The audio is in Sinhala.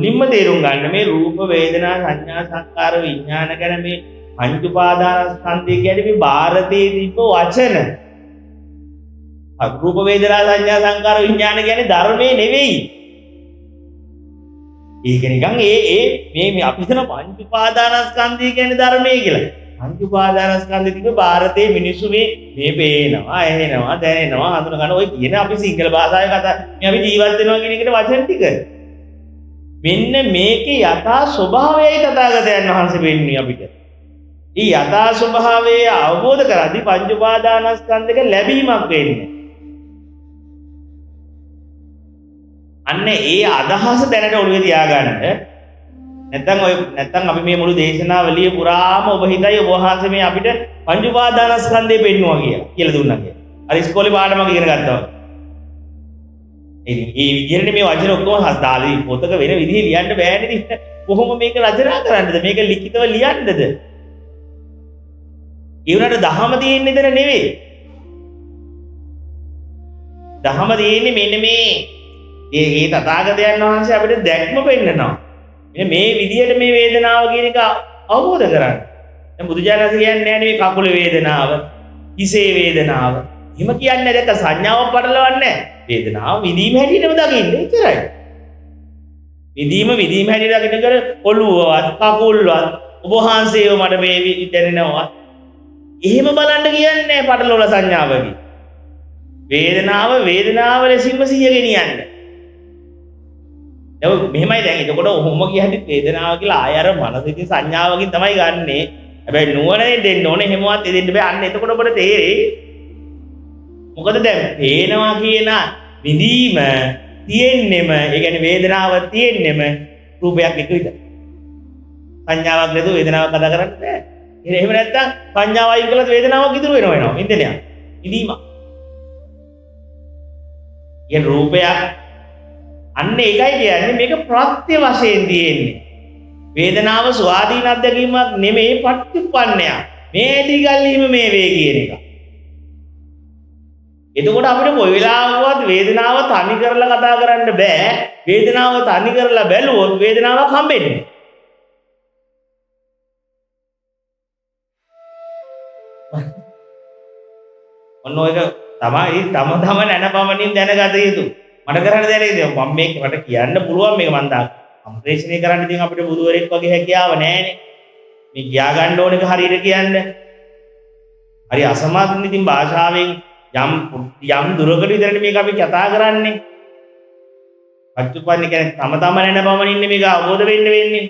මුලින්ම තේරුම් ගන්න මේ රූප වේදනා සංඥා සංකාර විඥාන ගැන මේ පංච උපාදානස්කන්ධය කියන්නේ මේ ಭಾರತයේ තිබ්බ වචන. රූප වේදනා සංඥා සංකාර විඥාන කියන්නේ ධර්මයේ නෙවෙයි. ඒක නිකන් මේ අපි හිතන පංච උපාදානස්කන්ධය කියන්නේ ධර්මයේ කියලා. පංච උපාදානස්කන්ධය තිබ්බ ಭಾರತයේ මිනිස්සු මේ පේනවා, ඇහෙනවා, දැනෙනවා, හඳුන ගන්න ඔය කියන අපි සිංහල භාෂාවේ කතා මේ අපි ජීවත් වෙනවා කියන එකට වචන ටික. මෙන්න මේකේ යථා ස්වභාවයයි තථාගතයන් වහන්සේ වෙන්නේ අපිට. මේ යථා ස්වභාවය අවබෝධ කරගද්දී පංච උපාදානස්කන්ධයක ලැබීමක් වෙන්නේ. අන්න ඒ අදහස දැනට ඔළුවේ තියාගන්න. නැත්තම් අපි මේ මුළු දේශනාවලිය පුරාම ඔබ හිතයි ඔබ වහන්සේ මේ අපිට පංච උපාදානස්කන්ධය පෙන්නවා කියලා දුන්නා කියලා. අර ඉස්කෝලේ පාඩමක් ඉගෙන ගත්තා. ඒ විදිහට මේ වචන ඔක්කොම හදාලා පොතක වෙන විදිහේ ලියන්න බෑනේ ඉතින්. කොහොම මේක රචනා කරන්නද? මේක ලිඛිතව ලියන්නද? ඒ උනට දහම තියෙන්නේ එතන නෙවෙයි. දහම තියෙන්නේ මෙන්න මේ තථාගතයන් වහන්සේ අපිට දැක්ම පෙන්නනවා. මෙන්න මේ විදිහට මේ වේදනාව කියන එක අවබෝධ කරගන්න. දැන් බුදුජානක කියන්නේ නැහැ මේ කකුලේ වේදනාව, හිසේ වේදනාව. එහෙම කියන්නේ දැක්ක සංඥාවක් පටලවන්නේ නැහැ. වේදනාව විදීම හැටියටම දකින්න එච්චරයි. විදීම හැටියට දකින්න කර ඔළුවවත් කකුල්වත් ඔබ වහන්සේව මට මේ දැනෙනවා. එහෙම බලන්න කියන්නේ නැහැ පටලවල සංඥාවකින්. වේදනාව ලෙසින්ම සිහිය ගෙනියන්න. දැන් මෙහෙමයි දැන් එතකොට ඔහොම කියන්නේ වේදනාව කියලා ආය අර මනසින් සංඥාවකින් තමයි ගන්නෙ. හැබැයි නුවණෙන් දෙන්න ඕනේ එහෙමවත් දෙන්න බෑ. අන්න එතකොට ඔබට තේරෙයි. මොකද දැන් පේනවා කියන විඳීම තියෙන්නෙම ඒ කියන්නේ වේදනාව තියෙන්නෙම රූපයක් එක විතරයි. සංඥාවක් නැතුව වේදනාවක් කතා කරන්න බෑ. එහෙම නැත්තම් සංඥාව අයින් කළත් වේදනාවක් ඉතුරු වෙනවා විඳිනවා. විඳීම. කියන රූපයක් අන්න ඒකයි කියන්නේ මේක ප්‍රත්‍ය වශයෙන් තියෙන්නේ. වේදනාව ස්වාධීන අත්දැකීමක් නෙමෙයි පටිච්චුප්පන්නයක්. මේ දිගල්ලිම මේ වේ කියන එක. එතකොට අපිට කොයි වෙලාවකවත් වේදනාව තනි කරලා කතා කරන්න බෑ. වේදනාව තනි කරලා බැලුවොත් වේදනාවක් හම්බෙන්නේ. ඔන්න ඔයක තමයි තම නැනපමණින් දැනගත යුතු. මට කරන්න දැනෙන්නේ මම මේක මට කියන්න පුළුවන් මේක මම දා සම්ප්‍රේෂණය කරන්න ඉතින් අපිට බුදුවරයෙක් වගේ හැකියාව නැහැනේ. මේ කියා ගන්න ඕන එක හරියට කියන්න. හරි අසමත් ඉතින් භාෂාවෙන් යම් දුරකට විතරනේ මේක අපි කතා කරන්නේ. පච්චුප්පන්න කියන්නේ තම නැනපමණින් මේක අවබෝධ වෙන්නේ.